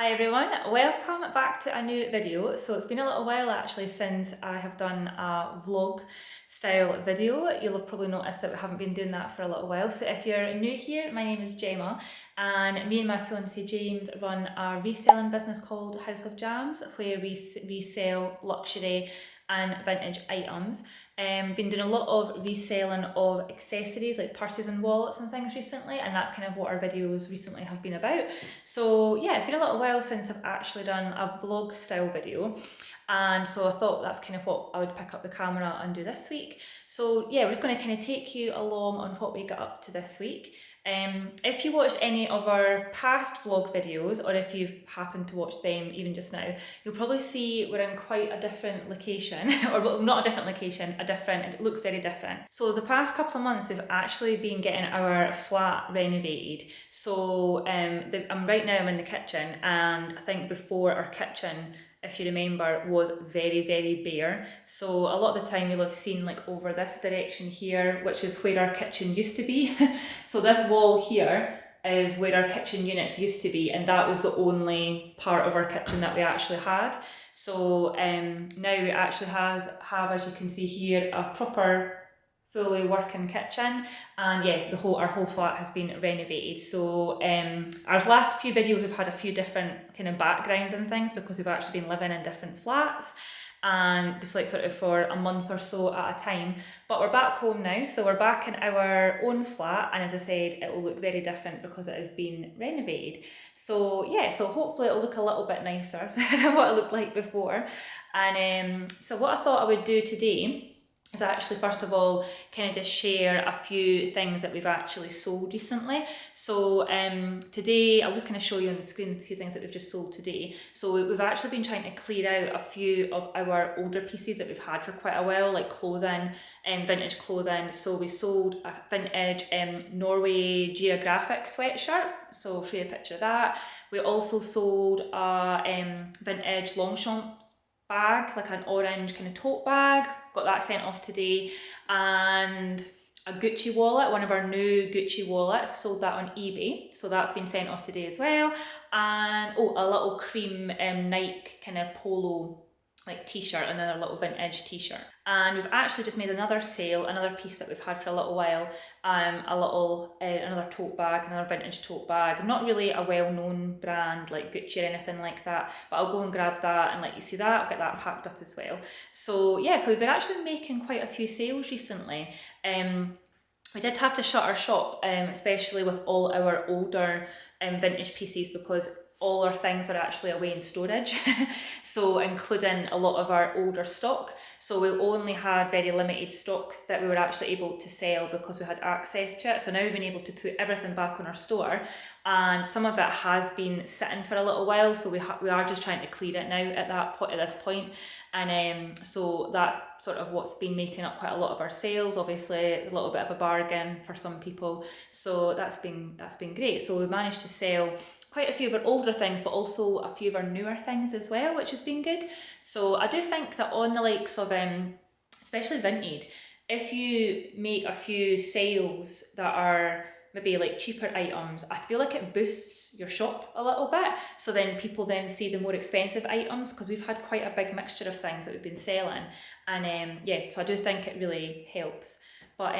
Hi everyone, welcome back to a new video. So it's been a little while actually since I have done a vlog style video. You'll have probably noticed that we haven't been doing that for a little while. So if you're new here, my name is Gemma and me and my fiance James run a reselling business called House of Jamz where we resell luxury and vintage items. Been doing a lot of reselling of accessories like purses and wallets and things recently, and that's kind of what our videos recently have been about. So yeah, it's been a little while since I've actually done a vlog style video, and so I thought that's kind of what I would pick up the camera and do this week. So yeah, we're just going to kind of take you along on what we got up to this week. If you watched any of our past vlog videos, or if you've happened to watch them even just now, you'll probably see we're in quite a different location, or well, not a different location, it looks very different. So the past couple of months we've actually been getting our flat renovated. So right now I'm in the kitchen, and I think before our kitchen, if you remember, was very, very bare. So a lot of the time you'll have seen like over this direction here, which is where our kitchen used to be. So this wall here is where our kitchen units used to be, and that was the only part of our kitchen that we actually had. So now we actually have, as you can see here, a proper fully working kitchen, and yeah, our whole flat has been renovated. So our last few videos we've had a few different kind of backgrounds and things because we've actually been living in different flats and just like sort of for a month or so at a time. But we're back home now, so we're back in our own flat, and as I said, it will look very different because it has been renovated. So yeah, so hopefully it'll look a little bit nicer than what it looked like before. And so what I thought I would do today is actually first of all kind of just share a few things that we've actually sold recently. So today I'll just kind of show you on the screen a few things that we've just sold today. So we've actually been trying to clear out a few of our older pieces that we've had for quite a while, like clothing and vintage clothing. So we sold a vintage Norway geographic sweatshirt, so I'll show you a picture of that. We also sold a vintage Longchamp bag, like an orange kind of tote bag, got that sent off today, and a Gucci wallet, one of our new Gucci wallets, sold that on eBay, so that's been sent off today as well. And a little cream Nike kind of polo like t-shirt, another little vintage t-shirt. And we've actually just made another sale, another piece that we've had for a little while, another tote bag, another vintage tote bag, not really a well-known brand like Gucci or anything like that, but I'll go and grab that and let you see that. I'll get that packed up as well. So yeah, so we've been actually making quite a few sales recently. We did have to shut our shop, especially with all our older vintage pieces, because all our things were actually away in storage, so including a lot of our older stock. So we only had very limited stock that we were actually able to sell because we had access to it. So now we've been able to put everything back on our store, and some of it has been sitting for a little while, so we are just trying to clear it now at this point. And so that's sort of what's been making up quite a lot of our sales. Obviously a little bit of a bargain for some people, so that's been great. So we managed to sell quite a few of our older things, but also a few of our newer things as well, which has been good. So I do think that on the likes of especially Vinted, if you make a few sales that are maybe like cheaper items, I feel like it boosts your shop a little bit. So then people then see the more expensive items, because we've had quite a big mixture of things that we've been selling. And yeah, so I do think it really helps. But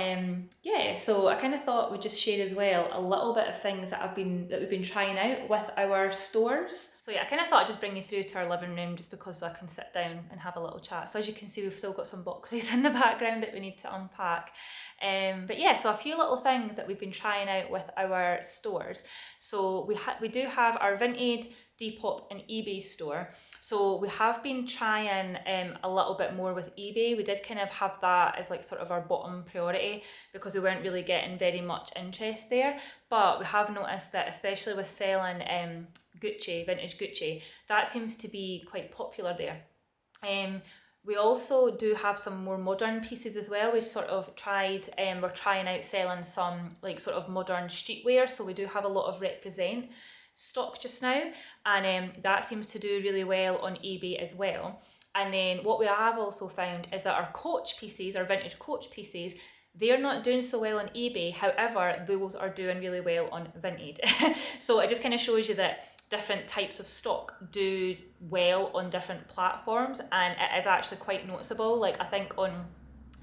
yeah, so I kind of thought we'd just share as well a little bit of things that we've been trying out with our stores. So yeah, I kind of thought I'd just bring you through to our living room just because I can sit down and have a little chat. So as you can see, we've still got some boxes in the background that we need to unpack. But yeah, so a few little things that we've been trying out with our stores. So we do have our Vinted, Depop and eBay store. So we have been trying a little bit more with eBay. We did kind of have that as like sort of our bottom priority because we weren't really getting very much interest there. But we have noticed that especially with selling Gucci, vintage Gucci, that seems to be quite popular there. We also do have some more modern pieces as well. We've sort of we're trying out selling some like sort of modern streetwear. So we do have a lot of represent stock just now, and that seems to do really well on eBay as well. And then what we have also found is that our Coach pieces, our vintage Coach pieces, they're not doing so well on eBay. However, those are doing really well on Vinted. So it just kind of shows you that different types of stock do well on different platforms, and it is actually quite noticeable. Like I think on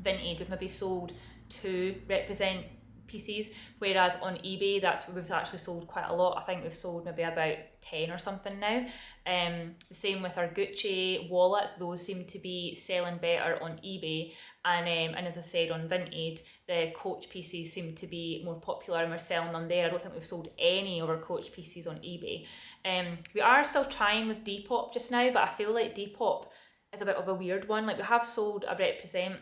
Vinted we've maybe sold 2 represent PCs, whereas on eBay that's where we've actually sold quite a lot. I think we've sold maybe about 10 or something now. The same with our Gucci wallets, those seem to be selling better on eBay, and as I said, on Vinted the Coach PCs seem to be more popular and we're selling them there. I don't think we've sold any of our Coach PCs on eBay. We are still trying with Depop just now, but I feel like Depop is a bit of a weird one. Like we have sold a represent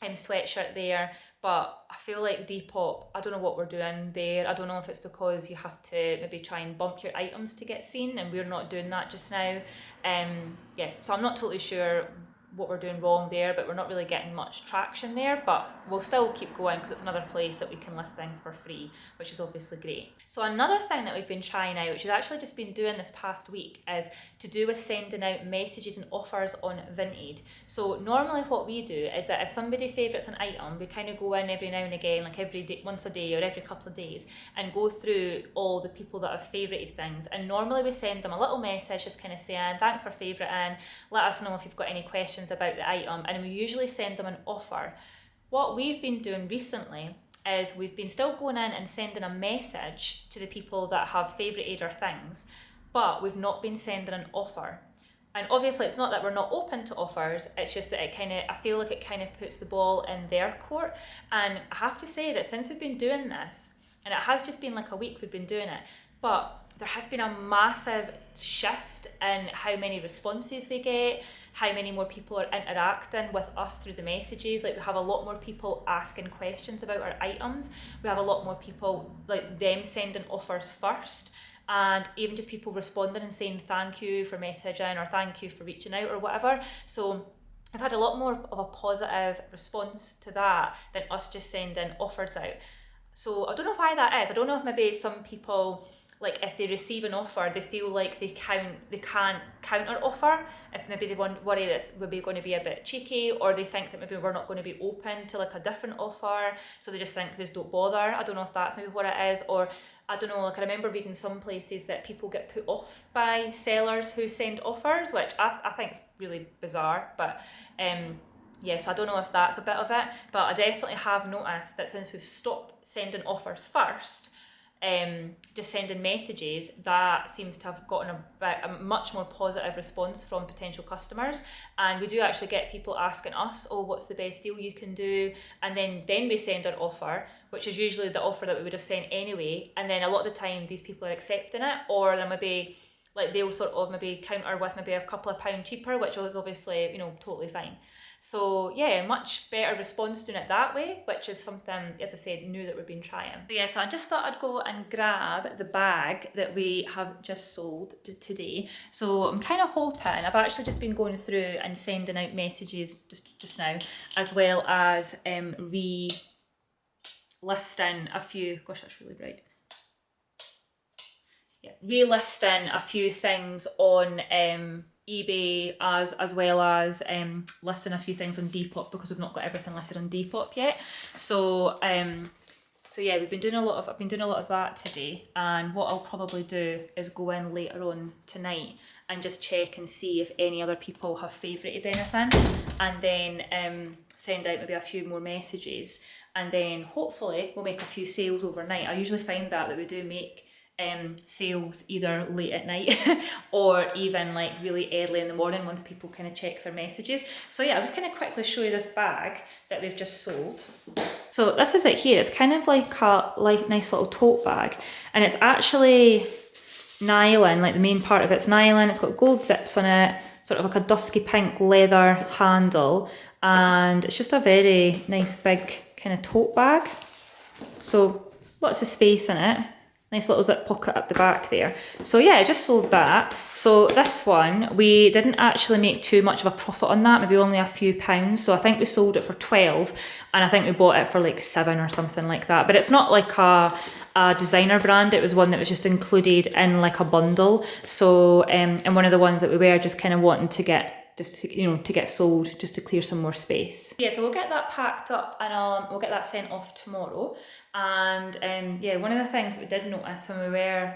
sweatshirt there, but I feel like Depop, I don't know what we're doing there. I don't know if it's because you have to maybe try and bump your items to get seen, and we're not doing that just now. Yeah, so I'm not totally sure what we're doing wrong there, but we're not really getting much traction there, but we'll still keep going because it's another place that we can list things for free, which is obviously great. So another thing that we've been trying out, which we've actually just been doing this past week, is to do with sending out messages and offers on Vinted. So normally what we do is that if somebody favourites an item, we kind of go in every now and again, like every day, once a day or every couple of days, and go through all the people that have favourited things, and normally we send them a little message just kind of saying thanks for favouriting, let us know if you've got any questions about the item, and we usually send them an offer. What we've been doing recently is we've been still going in and sending a message to the people that have favourited our things, but we've not been sending an offer. And obviously it's not that we're not open to offers, it's just that I feel like it kind of puts the ball in their court. And I have to say that since we've been doing this, and it has just been like a week we've been doing it, but there has been a massive shift in how many responses we get, how many more people are interacting with us through the messages. Like we have a lot more people asking questions about our items. We have a lot more people, like them sending offers first, and even just people responding and saying thank you for messaging or thank you for reaching out or whatever. So I've had a lot more of a positive response to that than us just sending offers out. So I don't know why that is. I don't know if maybe some people, like if they receive an offer, they feel like they can't counter offer, if maybe they worry that it's maybe going to be a bit cheeky, or they think that maybe we're not going to be open to like a different offer, so they just think they just don't bother. I don't know if that's maybe what it is, or I don't know, like I remember reading some places that people get put off by sellers who send offers, which I think is really bizarre, but yes, I don't know if that's a bit of it, but I definitely have noticed that since we've stopped sending offers first, just sending messages, that seems to have gotten a much more positive response from potential customers. And we do actually get people asking us, oh, what's the best deal you can do? And then we send an offer, which is usually the offer that we would have sent anyway. And then a lot of the time these people are accepting it, or they're maybe like they'll sort of maybe counter with maybe a couple of pound cheaper, which is obviously, totally fine. So yeah, much better response doing it that way, which is something, as I said, new that we've been trying. So yeah, so I just thought I'd go and grab the bag that we have just sold today. So I'm kind of hoping, I've actually just been going through and sending out messages just now, as well as relisting a few, gosh that's really bright. Yeah, relisting a few things on eBay as well as listing a few things on Depop, because we've not got everything listed on Depop yet. So yeah, I've been doing a lot of that today, and what I'll probably do is go in later on tonight and just check and see if any other people have favourited anything, and then send out maybe a few more messages, and then hopefully we'll make a few sales overnight. I usually find that we do make sales either late at night or even like really early in the morning once people kind of check their messages. So yeah, I'll just kind of quickly show you this bag that we've just sold. So this is it here. It's kind of like a nice little tote bag, and it's actually nylon, like the main part of it's nylon. It's got gold zips on it, sort of like a dusky pink leather handle, and it's just a very nice big kind of tote bag. So lots of space in it. Nice little zip pocket up the back there. So yeah, I just sold that. So this one, we didn't actually make too much of a profit on that, maybe only a few pounds. So I think we sold it for 12, and I think we bought it for like 7 or something like that. But it's not like a designer brand, it was one that was just included in like a bundle. So and one of the ones that we were just kind of wanting to get to get sold, just to clear some more space. Yeah, so we'll get that packed up, and we'll get that sent off tomorrow. And yeah, one of the things that we did notice when we were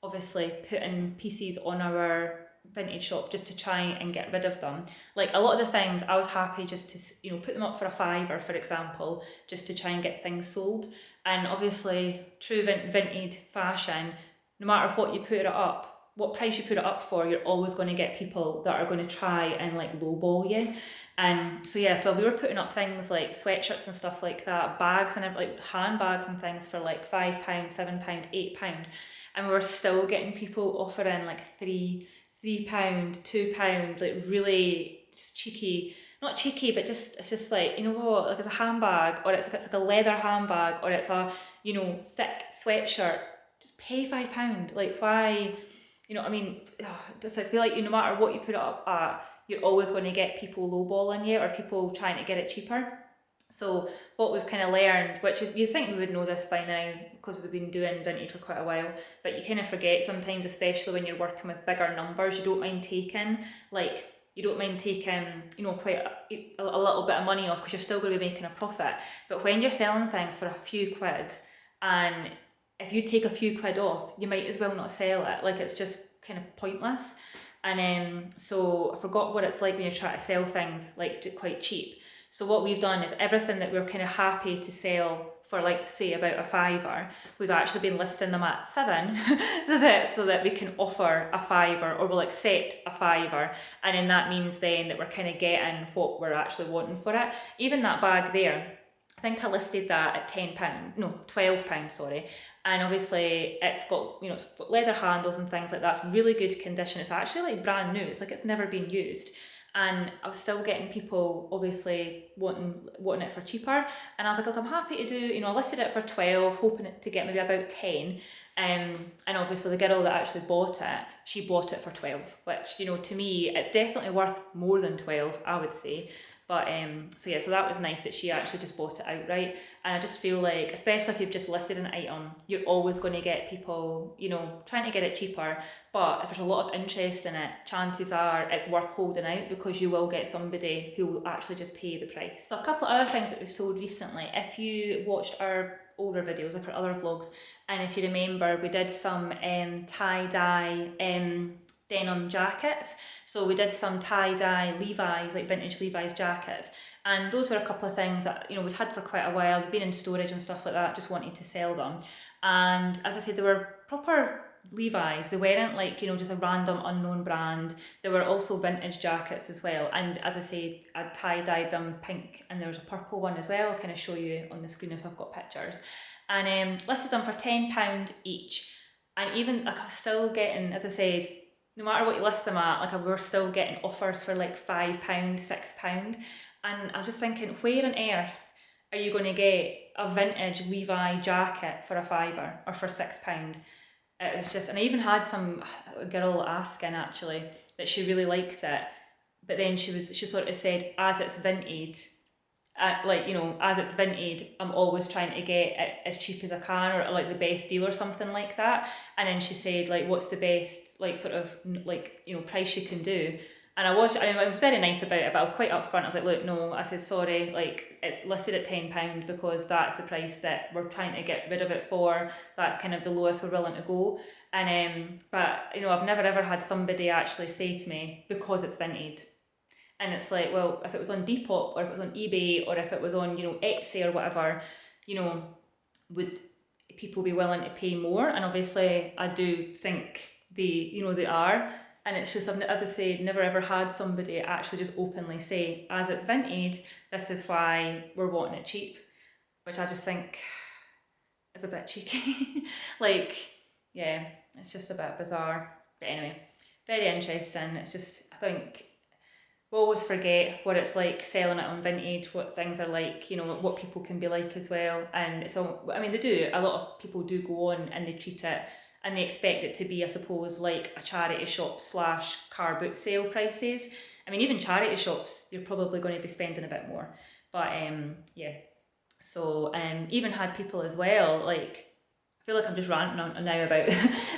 obviously putting pieces on our vintage shop just to try and get rid of them. Like a lot of the things I was happy just to, you know, put them up for a £5, for example, just to try and get things sold. And obviously true vintage fashion, no matter what you put it up, what price you put it up for, you're always going to get people that are going to try and like lowball you. And so yeah, so we were putting up things like sweatshirts and stuff like that, bags and like handbags and things for like £5, £7, £8, and we were still getting people offering like £3, £2, like really just cheeky, not cheeky, but just, it's just like, you know what, like it's a handbag, or it's like a leather handbag, or it's a, you know, thick sweatshirt. Just pay £5. Like why, you know what I mean? Does I feel like no matter what you put it up at, you're always going to get people lowballing you or people trying to get it cheaper. So what we've kind of learned, which is, you think we would know this by now because we've been doing vintage for quite a while, but you kind of forget sometimes, especially when you're working with bigger numbers, you don't mind taking you know, quite a little bit of money off, because you're still going to be making a profit. But when you're selling things for a few quid, and if you take a few quid off, you might as well not sell it. Like it's just kind of pointless. And so I forgot what it's like when you're trying to sell things like quite cheap. So what we've done is everything that we're kind of happy to sell for, like say about a £5, we've actually been listing them at £7 so that we can offer a £5 or we'll accept a £5, and then that means then that we're kind of getting what we're actually wanting for it. Even that bag there, I think I listed that at £12, sorry. And obviously it's got, you know, it's got leather handles and things like that. It's really good condition. It's actually like brand new. It's like it's never been used. And I was still getting people obviously wanting it for cheaper. And I was like, look, I'm happy to do, you know, I listed it for 12, hoping it to get maybe about 10. And obviously the girl that actually bought it, she bought it for 12, which, you know, to me, it's definitely worth more than 12, I would say. But so yeah, so that was nice that she actually just bought it outright. And I just feel like, especially if you've just listed an item, you're always going to get people, you know, trying to get it cheaper. But if there's a lot of interest in it, chances are it's worth holding out, because you will get somebody who will actually just pay the price. So a couple of other things that we've sold recently, if you watched our older videos, like our other vlogs, and if you remember, we did some tie-dye denim jackets. So we did some tie-dye Levi's, like vintage Levi's jackets, and those were a couple of things that, you know, we'd had for quite a while. They've been in storage and stuff like that, just wanted to sell them. And as I said, they were proper Levi's. They weren't like, you know, just a random unknown brand. There were also vintage jackets as well, and as I say, I tie-dyed them pink, and there was a purple one as well. I'll kind of show you on the screen if I've got pictures. And listed them for £10 each. And even like I was still getting, as I said, no matter what you list them at, like we were still getting offers for like £5, £6. And I'm just thinking, where on earth are you going to get a vintage Levi jacket for a £5 or for £6? It was just, and I even had some girl asking actually that she really liked it, but then she sort of said, as it's vintage, like, you know, as it's vintage, I'm always trying to get it as cheap as I can, or like the best deal or something like that. And then she said, like, what's the best, like, sort of, like, you know, price you can do? And I was very nice about it, but I was quite upfront. I was like, look, no, I said, sorry, like, it's listed at £10 because that's the price that we're trying to get rid of it for. That's kind of the lowest we're willing to go. And but, you know, I've never ever had somebody actually say to me, because it's vintage. And it's like, well, if it was on Depop, or if it was on eBay, or if it was on, you know, Etsy or whatever, you know, would people be willing to pay more? And obviously I do think they are. And it's just, as I say, never ever had somebody actually just openly say, as it's vintage, this is why we're wanting it cheap, which I just think is a bit cheeky. Like, yeah, it's just a bit bizarre. But anyway, very interesting. It's just, I think, we always forget what it's like selling it on vintage, what things are like, you know, what people can be like as well. And so, I mean, a lot of people do go on and they treat it and they expect it to be, I suppose, like a charity shop / car boot sale prices. I mean, even charity shops, you're probably going to be spending a bit more. But yeah, so even had people as well, like, I feel like I'm just ranting on now about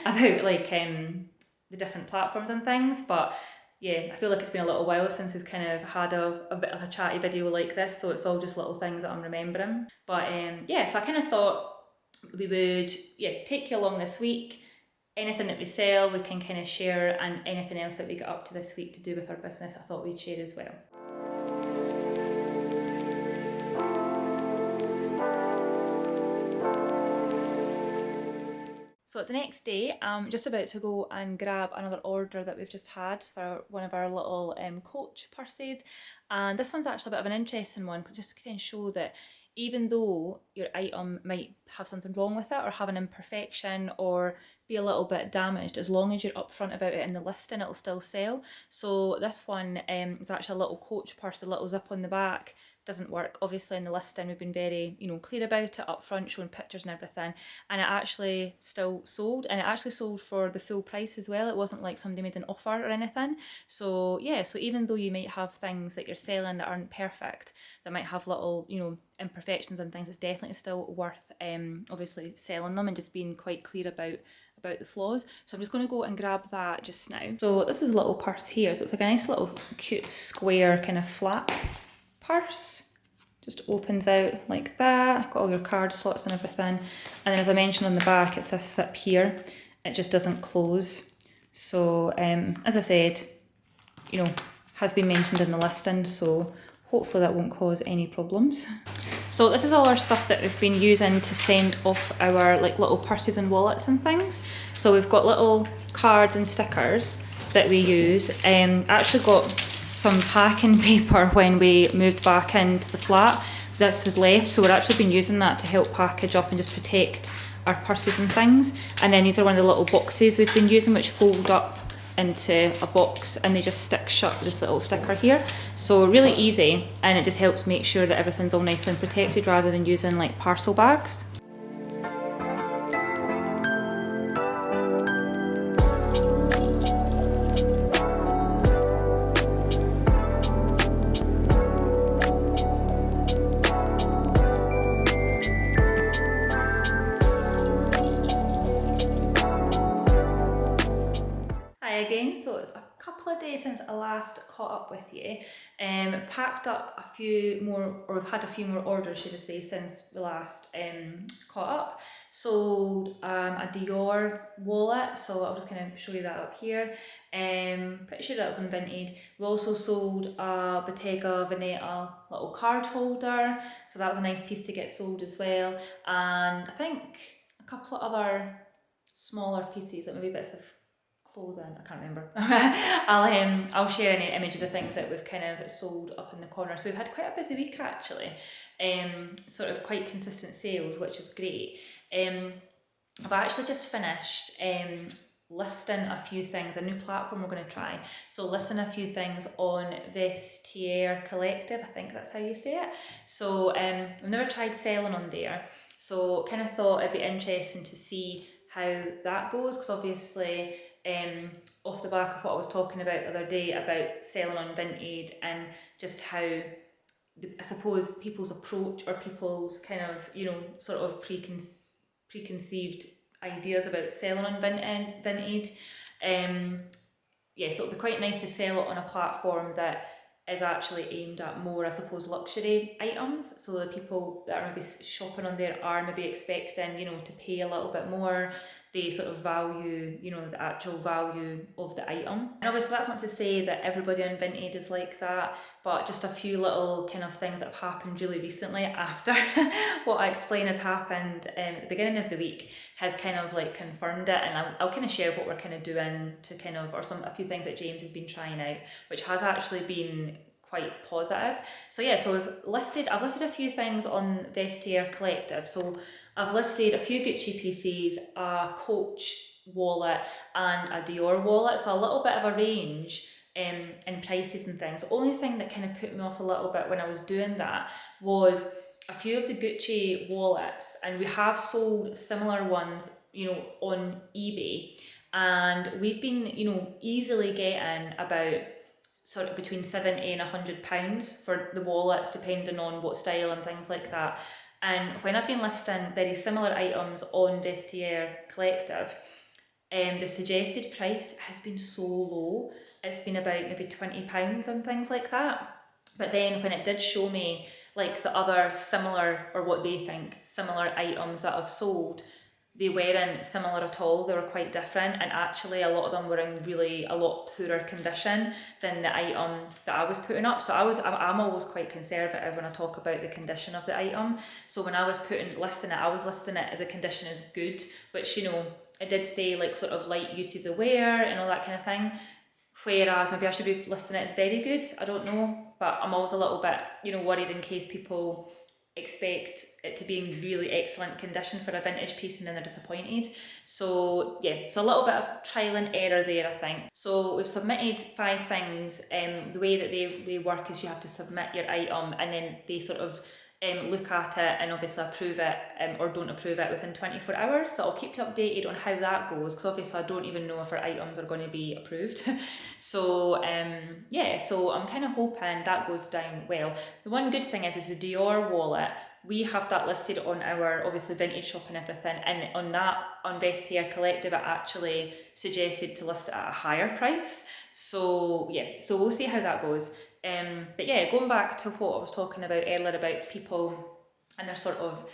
about like the different platforms and things, but yeah, I feel like it's been a little while since we've kind of had a bit of a chatty video like this, so it's all just little things that I'm remembering. But yeah, so I kind of thought we would take you along this week, anything that we sell we can kind of share, and anything else that we get up to this week to do with our business I thought we'd share as well. So it's the next day. I'm just about to go and grab another order that we've just had for one of our little Coach purses, and this one's actually a bit of an interesting one, just to kind of show that even though your item might have something wrong with it or have an imperfection or be a little bit damaged, as long as you're upfront about it in the listing, it'll still sell. So this one is actually a little Coach purse, a little zip on the back. Doesn't work obviously in the listing. We've been very clear about it up front, showing pictures and everything, and it actually still sold, and it actually sold for the full price as well. It wasn't like somebody made an offer or anything. So yeah, so even though you might have things that you're selling that aren't perfect, that might have little imperfections and things, it's definitely still worth obviously selling them and just being quite clear about the flaws. So I'm just going to go and grab that just now. So this is a little purse here, so it's like a nice little cute square kind of flap purse. Just opens out like that, got all your card slots and everything, and then as I mentioned on the back, it's this zip here, it just doesn't close. So as I said, has been mentioned in the listing, so hopefully that won't cause any problems. So this is all our stuff that we've been using to send off our like little purses and wallets and things. So we've got little cards and stickers that we use. Actually got some packing paper when we moved back into the flat. This was left, so we've actually been using that to help package up and just protect our purses and things. And then these are one of the little boxes we've been using, which fold up into a box and they just stick shut with this little sticker here. So really easy, and it just helps make sure that everything's all nice and protected rather than using like parcel bags. Again, so it's a couple of days since I last caught up with you. Packed up a few more, or we've had a few more orders, should I say, since we last caught up. Sold a Dior wallet, so I'll just kind of show you that up here. Pretty sure that was on Vinted. We also sold a Bottega Veneta little card holder, so that was a nice piece to get sold as well. And I think a couple of other smaller pieces, like maybe bits of clothing, I can't remember. I'll share any images of things that we've kind of sold up in the corner. So we've had quite a busy week actually, sort of quite consistent sales, which is great. I've actually just finished listing a few things, a new platform we're going to try. So listing a few things on Vestiaire Collective, I think that's how you say it. So I've never tried selling on there, so kind of thought it'd be interesting to see how that goes, because obviously off the back of what I was talking about the other day about selling on Vinted, and just how I suppose people's approach or people's kind of sort of preconceived ideas about selling on Vinted. Yeah, so it'd be quite nice to sell it on a platform that is actually aimed at more, I suppose, luxury items. So the people that are maybe shopping on there are maybe expecting, to pay a little bit more. They sort of value, the actual value of the item. And obviously that's not to say that everybody on Vinted is like that, but just a few little kind of things that have happened really recently after what I explained had happened at the beginning of the week has kind of like confirmed it. And I'll kind of share what we're kind of doing to kind of, or a few things that James has been trying out, which has actually been quite positive. So yeah, so I've listed a few things on Vestiaire Collective. So I've listed a few Gucci pieces, a Coach wallet and a Dior wallet, so a little bit of a range in prices and things. The only thing that kind of put me off a little bit when I was doing that was a few of the Gucci wallets, and we have sold similar ones on eBay, and we've been easily getting about sort of between £70 and £100 for the wallets, depending on what style and things like that. And when I've been listing very similar items on Vestiaire Collective, the suggested price has been so low. It's been about maybe £20 and things like that. But then when it did show me like the other similar, or what they think similar items that I've sold, they weren't similar at all. They were quite different, and actually a lot of them were in really a lot poorer condition than the item that I was putting up. So I'm always quite conservative when I talk about the condition of the item. So when I was listing it, I was listing it, the condition is good, which, you know, it did say like sort of light uses of wear and all that kind of thing. Whereas maybe I should be listing it as very good, I don't know, but I'm always a little bit, you know, worried in case people expect it to be in really excellent condition for a vintage piece and then they're disappointed. So yeah, so a little bit of trial and error there, I think. So we've submitted 5 things. The way that they work is you have to submit your item and then they sort of look at it and obviously approve it or don't approve it within 24 hours. So I'll keep you updated on how that goes, because obviously I don't even know if our items are going to be approved. So yeah, so I'm kind of hoping that goes down well. The one good thing is the Dior wallet. We have that listed on our obviously vintage shop and everything, and on Vestiaire Collective it actually suggested to list it at a higher price. So yeah, so we'll see how that goes. But yeah, going back to what I was talking about earlier about people and their sort of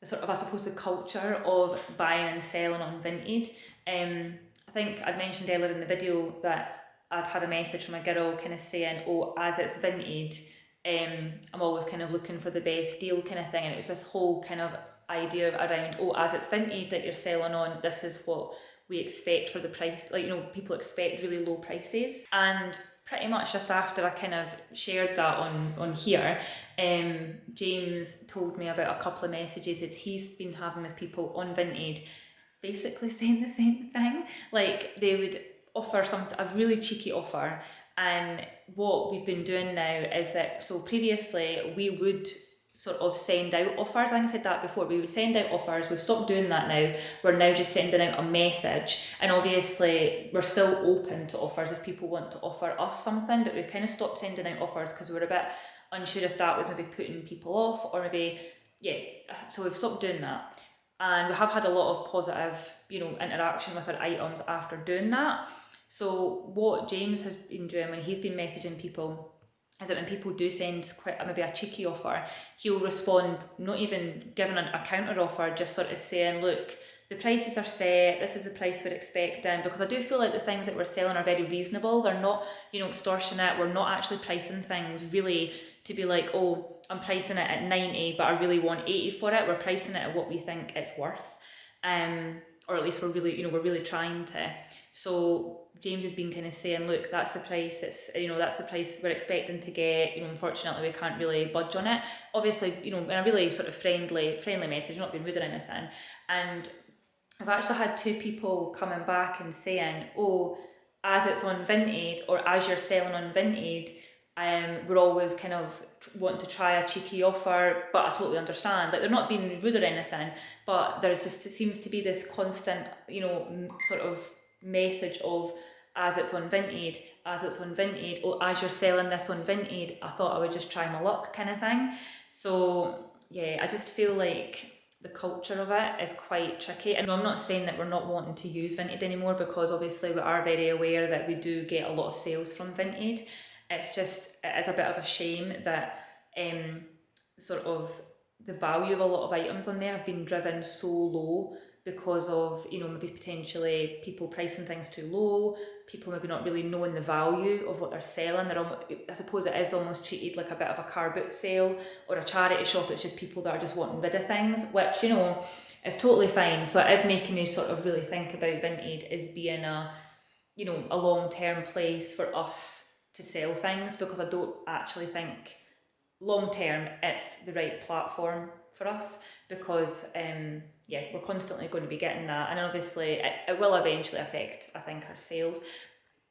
I suppose the culture of buying and selling on Vinted. I think I'd mentioned earlier in the video that I'd had a message from a girl kind of saying, oh, as it's Vinted, I'm always kind of looking for the best deal kind of thing, and it was this whole kind of idea around, oh, as it's Vinted that you're selling on, this is what we expect for the price. Like, you know, people expect really low prices. And pretty much just after I kind of shared that on here, James told me about a couple of messages that he's been having with people on Vinted, basically saying the same thing. Like, they would offer a really cheeky offer, and what we've been doing now is that, so previously we would sort of send out offers. I think I said that before. We would send out offers. We've stopped doing that now. We're now just sending out a message, and obviously we're still open to offers if people want to offer us something, but we've kind of stopped sending out offers because we were a bit unsure if that was maybe putting people off, or maybe, yeah, so we've stopped doing that. And we have had a lot of positive, you know, interaction with our items after doing that. So what James has been doing when he's been messaging people is that when people do send maybe a cheeky offer, he'll respond, not even giving a counter offer, just sort of saying, look, the prices are set, this is the price we're expecting, because I do feel like the things that we're selling are very reasonable. They're not, you know, extortionate. We're not actually pricing things really to be like, oh, I'm pricing it at 90, but I really want 80 for it. We're pricing it at what we think it's worth. Or at least we're really trying to. So James has been kind of saying, look, that's the price, that's the price we're expecting to get, unfortunately we can't really budge on it. Obviously, in a really sort of friendly message, not being rude or anything. And I've actually had 2 people coming back and saying, oh, as it's on Vinted, or as you're selling on Vinted, we're always kind of want to try a cheeky offer, but I totally understand. Like, they're not being rude or anything, but it seems to be this constant, sort of message of, as it's on Vinted, or as you're selling this on Vinted, I thought I would just try my luck kind of thing. So yeah, I just feel like the culture of it is quite tricky. And I'm not saying that we're not wanting to use Vinted anymore, because obviously we are very aware that we do get a lot of sales from Vinted. It is a bit of a shame that sort of the value of a lot of items on there have been driven so low because of, maybe potentially people pricing things too low, people maybe not really knowing the value of what they're selling. I suppose it is almost treated like a bit of a car boot sale or a charity shop. It's just people that are just wanting rid of things, which, is totally fine. So it is making me sort of really think about Vinted as being a long-term place for us to sell things, because I don't actually think long-term it's the right platform for us, because we're constantly going to be getting that, and obviously it will eventually affect, I think, our sales.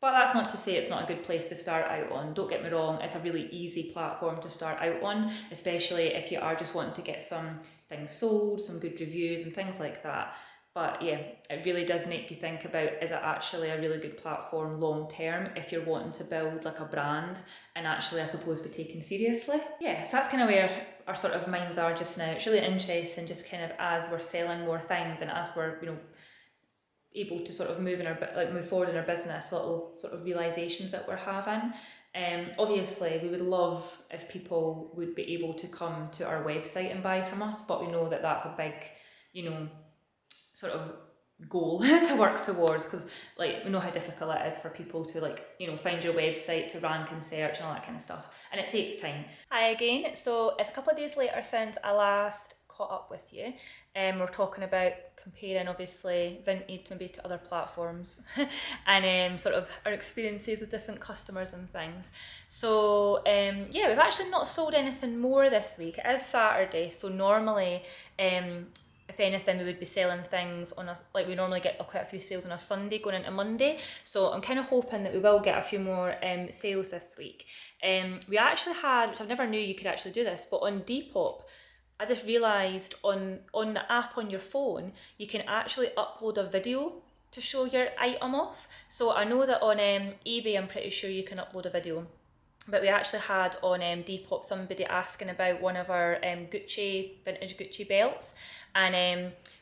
But that's not to say it's not a good place to start out on. Don't get me wrong, it's a really easy platform to start out on, especially if you are just wanting to get some things sold, some good reviews and things like that. But yeah, it really does make you think about, is it actually a really good platform long term if you're wanting to build like a brand and actually, I suppose, be taken seriously? Yeah, so that's kind of where our sort of minds are just now. It's really interesting, just kind of as we're selling more things and as we're, able to sort of move forward in our business, little sort of realizations that we're having. Obviously, we would love if people would be able to come to our website and buy from us, but we know that that's a big, sort of goal to work towards, because like we know how difficult it is for people to like, you know, find your website, to rank and search and all that kind of stuff, and it takes time. Hi again. So it's a couple of days later since I last caught up with you, and we're talking about comparing obviously Vinted maybe to other platforms and sort of our experiences with different customers and things. So yeah, we've actually not sold anything more this week. It is Saturday, so normally if anything, we would be selling things on a, like we normally get quite a few sales on a Sunday going into Monday. So I'm kind of hoping that we will get a few more sales this week. We actually had, which I never knew you could actually do this, but on Depop, I just realised on the app on your phone, you can actually upload a video to show your item off. So I know that on eBay, I'm pretty sure you can upload a video. But we actually had on Depop somebody asking about one of our vintage Gucci belts, and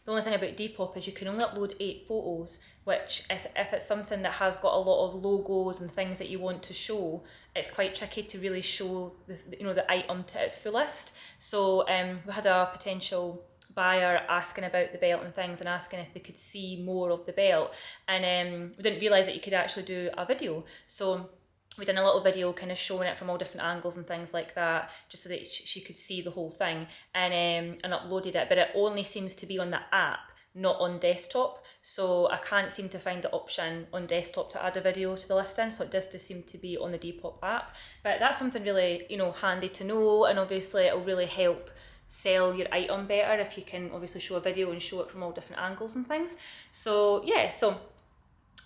the only thing about Depop is you can only upload 8 photos, which is, if it's something that has got a lot of logos and things that you want to show, it's quite tricky to really show the item to its fullest. So we had a potential buyer asking about the belt and things and asking if they could see more of the belt, and we didn't realise that you could actually do a video. So we done a little video kind of showing it from all different angles and things like that, just so that she could see the whole thing, and uploaded it. But it only seems to be on the app, not on desktop. So I can't seem to find the option on desktop to add a video to the listing. So it does just seem to be on the Depop app. But that's something really, handy to know, and obviously it'll really help sell your item better if you can obviously show a video and show it from all different angles and things. So yeah, so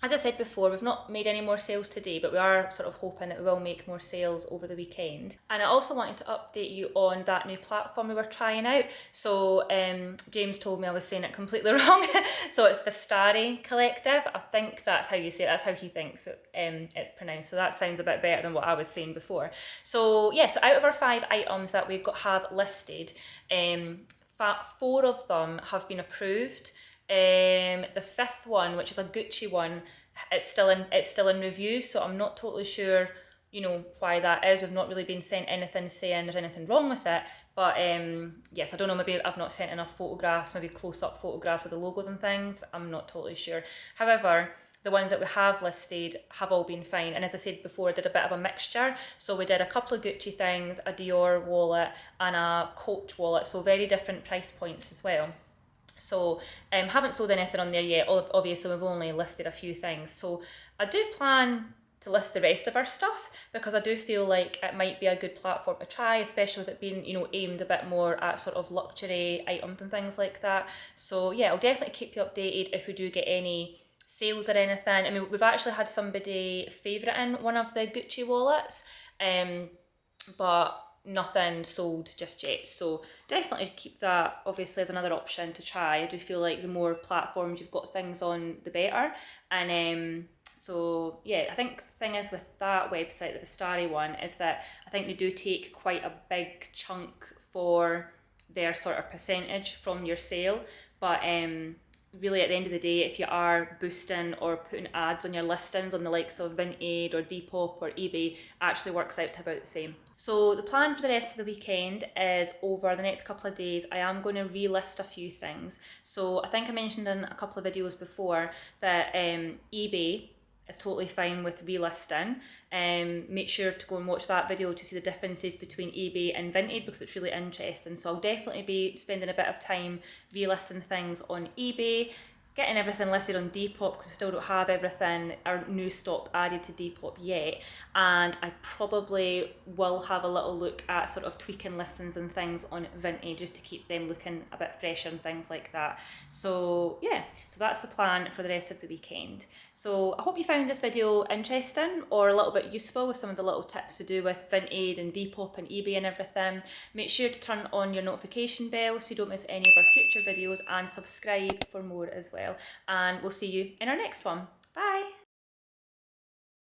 as I said before, we've not made any more sales today, but we are sort of hoping that we will make more sales over the weekend. And I also wanted to update you on that new platform we were trying out. So James told me I was saying it completely wrong. So it's Vestiaire Collective. I think that's how you say it. That's how he thinks it's pronounced. So that sounds a bit better than what I was saying before. So yeah, so out of our 5 items that we've have listed, 4 of them have been approved. The 5th one, which is a Gucci one, it's still in review, so I'm not totally sure why that is. We've not really been sent anything saying there's anything wrong with it, but yes, I don't know, maybe I've not sent enough photographs, maybe close-up photographs of the logos and things. I'm not totally sure. However, the ones that we have listed have all been fine, and as I said before, I did a bit of a mixture. So we did a couple of Gucci things, a Dior wallet and a Coach wallet, so very different price points as well. So haven't sold anything on there yet. Obviously we've only listed a few things, so I do plan to list the rest of our stuff, because I do feel like it might be a good platform to try, especially with it being aimed a bit more at sort of luxury items and things like that. So yeah, I'll definitely keep you updated if we do get any sales or anything. I mean, we've actually had somebody favouriting one of the Gucci wallets, but nothing sold just yet. So definitely keep that obviously as another option to try. I do feel like the more platforms you've got things on, the better. And so yeah, I think the thing is with that website, the Vestiaire one, is that I think they do take quite a big chunk for their sort of percentage from your sale. But really at the end of the day, if you are boosting or putting ads on your listings on the likes of Vinted or Depop or eBay, actually works out to about the same. So the plan for the rest of the weekend is, over the next couple of days, I am going to relist a few things. So I think I mentioned in a couple of videos before that eBay is totally fine with relisting. Make sure to go and watch that video to see the differences between eBay and Vinted, because it's really interesting. So I'll definitely be spending a bit of time relisting things on eBay, getting everything listed on Depop, because we still don't have everything, our new stock added to Depop yet. And I probably will have a little look at sort of tweaking listings and things on Vinted, just to keep them looking a bit fresher and things like that. So yeah, so that's the plan for the rest of the weekend. So I hope you found this video interesting or a little bit useful with some of the little tips to do with Vinted and Depop and eBay and everything. Make sure to turn on your notification bell so you don't miss any of our future videos, and subscribe for more as well. And we'll see you in our next one.